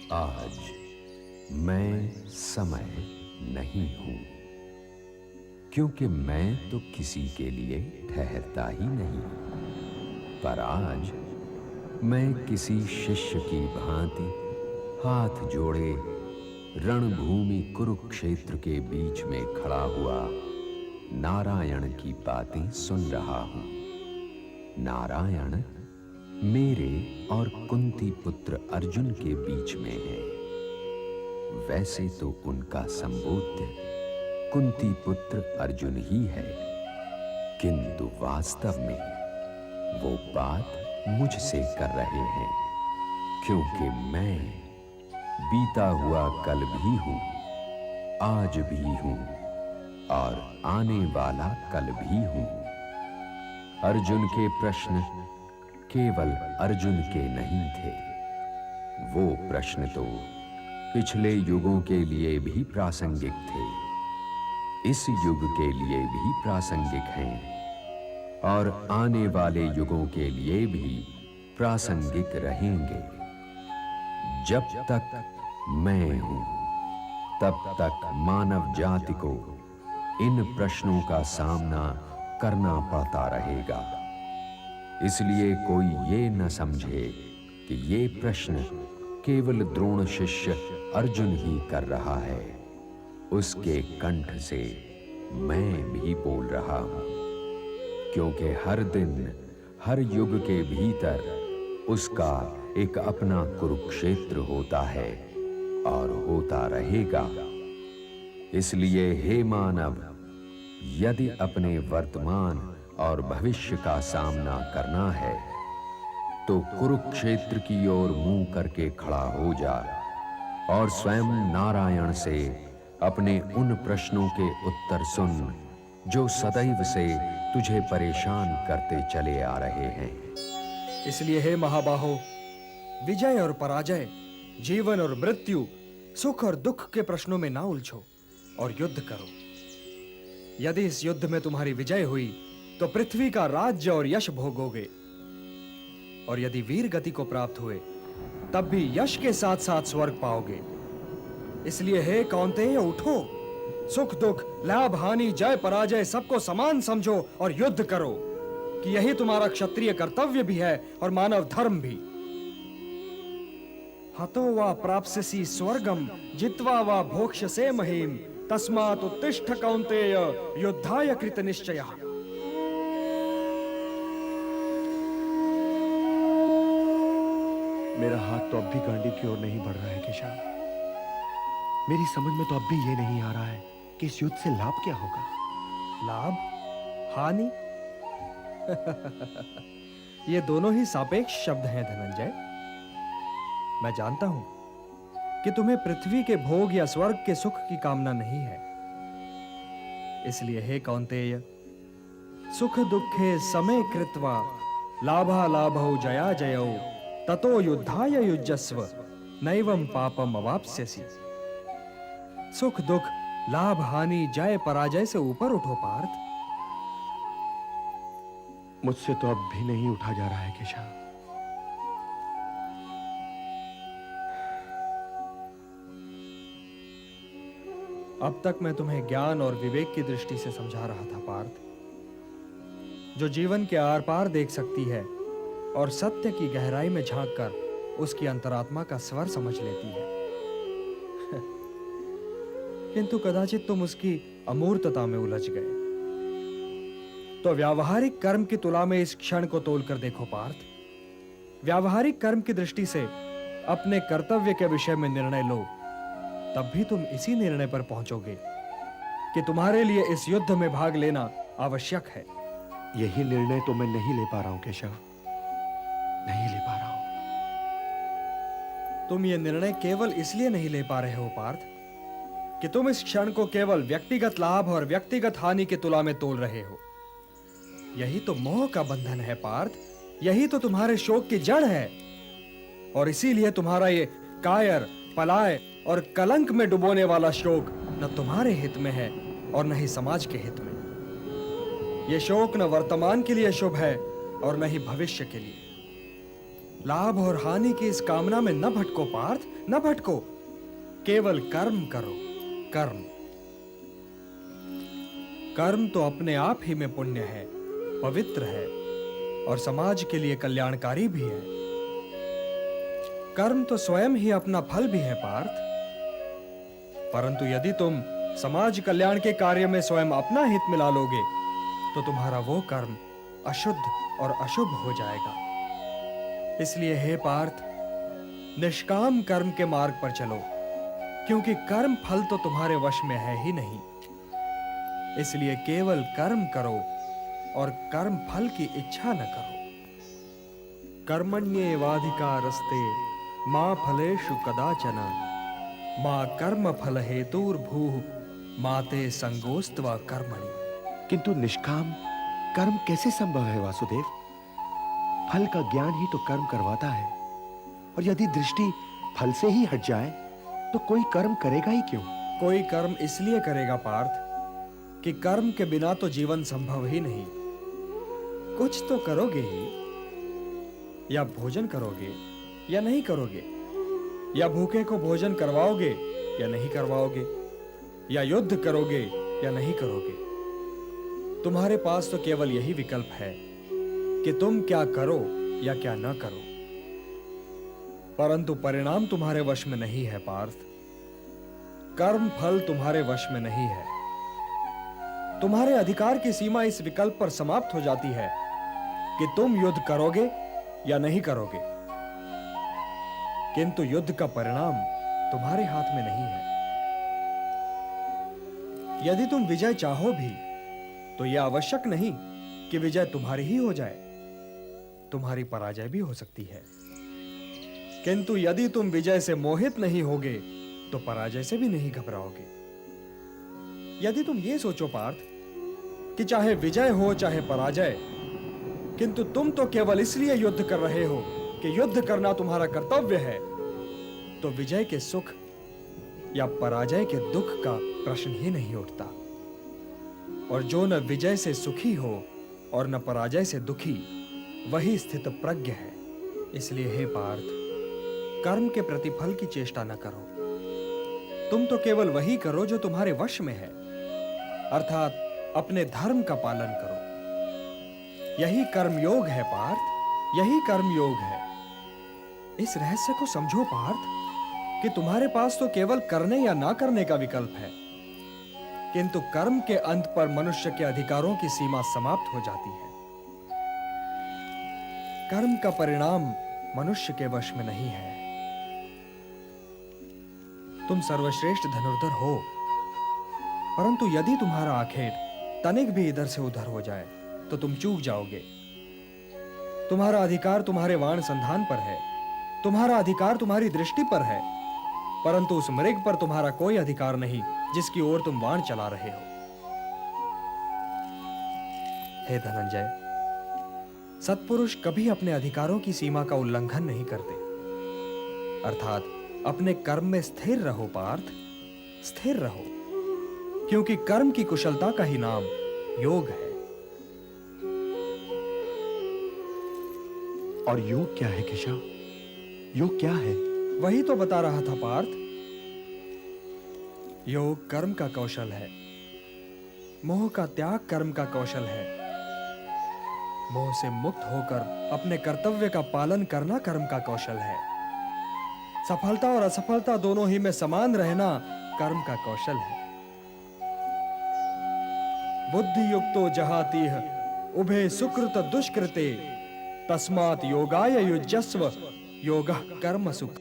आज मैं समय नहीं हूं, क्योंकि मैं तो किसी के लिए ठहरता ही नहीं। पर आज मैं किसी शिष्य की भांति हाथ जोड़े रणभूमि कुरुक्षेत्र के बीच में खड़ा हुआ नारायण की बातें सुन रहा हूं। नारायण मेरे और कुंती पुत्र अर्जुन के बीच में है। वैसे तो उनका संबोध्य कुंती पुत्र अर्जुन ही है, किंतु वास्तव में वो बात मुझसे कर रहे हैं, क्योंकि मैं बीता हुआ कल भी हूं, आज भी हूं और आने वाला कल भी हूं। अर्जुन के प्रश्न केवल अर्जुन के नहीं थे, वो प्रश्न तो पिछले युगों के लिए भी प्रासंगिक थे, इस युग के लिए भी प्रासंगिक हैं और आने वाले युगों के लिए भी प्रासंगिक रहेंगे। जब तक मैं हूं, तब तक मानव जाति को इन प्रश्नों का सामना करना पड़ता रहेगा। इसलिए कोई ये न समझे कि ये प्रश्न केवल द्रोण शिष्य अर्जुन ही कर रहा है। उसके कंठ से मैं भी बोल रहा हूं, क्योंकि हर दिन हर युग के भीतर उसका एक अपना कुरुक्षेत्र होता है और होता रहेगा। इसलिए हे मानव, यदि अपने वर्तमान और भविष्य का सामना करना है तो कुरुक्षेत्र की ओर मुंह करके खड़ा हो जा और स्वयं नारायण से अपने उन प्रश्नों के उत्तर सुन जो सदैव से तुझे परेशान करते चले आ रहे हैं। इसलिए हे महाबाहो, विजय और पराजय, जीवन और मृत्यु, सुख और दुख के प्रश्नों में ना उलझो और युद्ध करो। यदि इस युद्ध में तुम्हारी विजय हुई तो पृथ्वी का राज्य और यश भोगोगे, और यदि वीर गति को प्राप्त हुए तब भी यश के साथ साथ स्वर्ग पाओगे। इसलिए हे कौन्तेय, उठो, सुख दुख, लाभ हानि, जय पराजय सबको समान समझो और युद्ध करो, कि यही तुम्हारा क्षत्रिय कर्तव्य भी है और मानव धर्म भी। हतो वा प्राप्स्यसि स्वर्गम जित्वा वा भोक्ष्यसे महीम, तस्मात् उत्तिष्ठ कौन्तेय, युद्धाय कृत निश्चयः। मेरा हाथ तो अब भी गांडी की ओर नहीं बढ़ रहा है केशव। मेरी समझ में तो अब भी ये नहीं आ रहा है कि इस युद्ध से लाभ क्या होगा। लाभ, हानि ये दोनों ही सापेक्ष शब्द हैं धनंजय। मैं जानता हूं कि तुम्हें पृथ्वी के भोग या स्वर्ग के सुख की कामना नहीं है। इसलिए हे कौन्तेय, सुख दुखे समे कृत्वा लाभा लाभौ जया जयौ ततो युद्धाय युज्यस्व नैवं पापम अवाप्स्यसि। सुख दुख, लाभ हानि, जय पराजय से ऊपर उठो पार्थ। मुझसे तो अब भी नहीं उठा जा रहा है केशव। अब तक मैं तुम्हें ज्ञान और विवेक की दृष्टि से समझा रहा था पार्थ, जो जीवन के आर पार देख सकती है और सत्य की गहराई में झांककर उसकी अंतरात्मा का स्वर समझ लेती है। किंतु कदाचित तुम उसकी अमूर्तता में उलझ गए। तो व्यावहारिक कर्म की तुला में इस क्षण को तोलकर देखो पार्थ। व्यावहारिक कर्म की दृष्टि से अपने कर्तव्य के विषय में निर्णय लो, तब भी तुम इसी निर्णय पर पहुंचोगे कि तुम्हारे लिए इस युद्ध में भाग लेना आवश्यक है। यही निर्णय तो मैं नहीं ले पा रहा हूं केशव, नहीं ले पा रहा हूं। तुम ये निर्णय केवल इसलिए नहीं ले पा रहे हो पार्थ कि तुम इस क्षण को केवल व्यक्तिगत लाभ और व्यक्तिगत हानि की तुला में तोल रहे हो। यही तो मोह का बंधन है पार्थ, यही तो तुम्हारे शोक की जड़ है। और इसीलिए तुम्हारा ये कायर, पलाय और कलंक में डुबोने वाला शोक न तुम्हारे हित में है और न ही समाज के हित में। यह शोक न वर्तमान के लिए शुभ है और न ही भविष्य के लिए। लाभ और हानि की इस कामना में न भटको पार्थ, न भटको। केवल कर्म करो, कर्म। कर्म तो अपने आप ही में पुण्य है, पवित्र है और समाज के लिए कल्याणकारी भी है। कर्म तो स्वयं ही अपना फल भी है पार्थ। परंतु यदि तुम समाज कल्याण के कार्य में स्वयं अपना हित मिला लोगे तो तुम्हारा वो कर्म अशुद्ध और अशुभ हो जाएगा। इसलिए हे पार्थ, निष्काम कर्म के मार्ग पर चलो, क्योंकि कर्म फल तो तुम्हारे वश में है ही नहीं। इसलिए केवल कर्म करो और कर्म फल की इच्छा न करो। कर्मण्येवाधिकारस्ते मा फलेषु कदाचन मा कर्म फल हेतुर्भूः मा ते संगोस्त्वा कर्मणि। किंतु निष्काम कर्म कैसे संभव है वासुदेव? फल का ज्ञान ही तो कर्म करवाता है, और यदि दृष्टि फल से ही हट जाए तो कोई कर्म करेगा ही क्यों? कोई कर्म इसलिए करेगा पार्थ कि कर्म के बिना तो जीवन संभव ही नहीं। कुछ तो करोगे ही, या भोजन करोगे या नहीं करोगे, या भूखे को भोजन करवाओगे या नहीं करवाओगे, या युद्ध करोगे या नहीं करोगे। तुम्हारे पास तो केवल यही विकल्प है कि तुम क्या करो या क्या न करो। परंतु परिणाम तुम्हारे वश में नहीं है पार्थ। कर्म फल तुम्हारे वश में नहीं है। तुम्हारे अधिकार की सीमा इस विकल्प पर समाप्त हो जाती है कि तुम युद्ध करोगे या नहीं करोगे। किंतु युद्ध का परिणाम तुम्हारे हाथ में नहीं है। यदि तुम विजय चाहो भी तो यह आवश्यक नहीं कि विजय तुम्हारी ही हो जाए, तुम्हारी पराजय भी हो सकती है। किंतु यदि तुम विजय से मोहित नहीं होगे तो पराजय से भी नहीं घबराओगे। यदि तुम ये सोचो पार्थ कि चाहे विजय हो चाहे पराजय, किंतु तुम तो केवल इसलिए युद्ध कर रहे हो कि युद्ध करना तुम्हारा कर्तव्य है, तो विजय के सुख या पराजय के दुख का प्रश्न ही नहीं उठता। और जो न विजय से सुखी हो और न पराजय से दुखी, वही स्थित प्रज्ञ है। इसलिए हे पार्थ, कर्म के प्रतिफल की चेष्टा न करो। तुम तो केवल वही करो जो तुम्हारे वश में है, अर्थात अपने धर्म का पालन करो। यही कर्मयोग है पार्थ, यही कर्मयोग है। इस रहस्य को समझो पार्थ कि तुम्हारे पास तो केवल करने या ना करने का विकल्प है, किंतु कर्म के अंत पर मनुष्य के अधिकारों की सीमा समाप्त हो जाती है। कर्म का परिणाम मनुष्य के वश में नहीं है। तुम सर्वश्रेष्ठ धनुर्धर हो, परंतु यदि तुम्हारा आखेट तनिक भी इधर से उधर हो जाए तो तुम चूक जाओगे। तुम्हारा अधिकार तुम्हारे वाण संधान पर है, तुम्हारा अधिकार तुम्हारी दृष्टि पर है, परंतु उस मृग पर तुम्हारा कोई अधिकार नहीं जिसकी ओर तुम वाण चला रहे हो। हे धनंजय, सत्पुरुष कभी अपने अधिकारों की सीमा का उल्लंघन नहीं करते। अर्थात अपने कर्म में स्थिर रहो पार्थ, स्थिर रहो, क्योंकि कर्म की कुशलता का ही नाम योग है। और योग क्या है केशव? योग क्या है? वही तो बता रहा था पार्थ। योग कर्म का कौशल है, मोह का त्याग कर्म का कौशल है, मोह से मुक्त होकर अपने कर्तव्य का पालन करना कर्म का कौशल है, सफलता और असफलता दोनों ही में समान रहना कर्म का कौशल है। बुद्धि युक्तो जहातीह उभे सुकृत दुष्कृते तस्मात् योगाय युज्यस्व योगः कर्म सुख।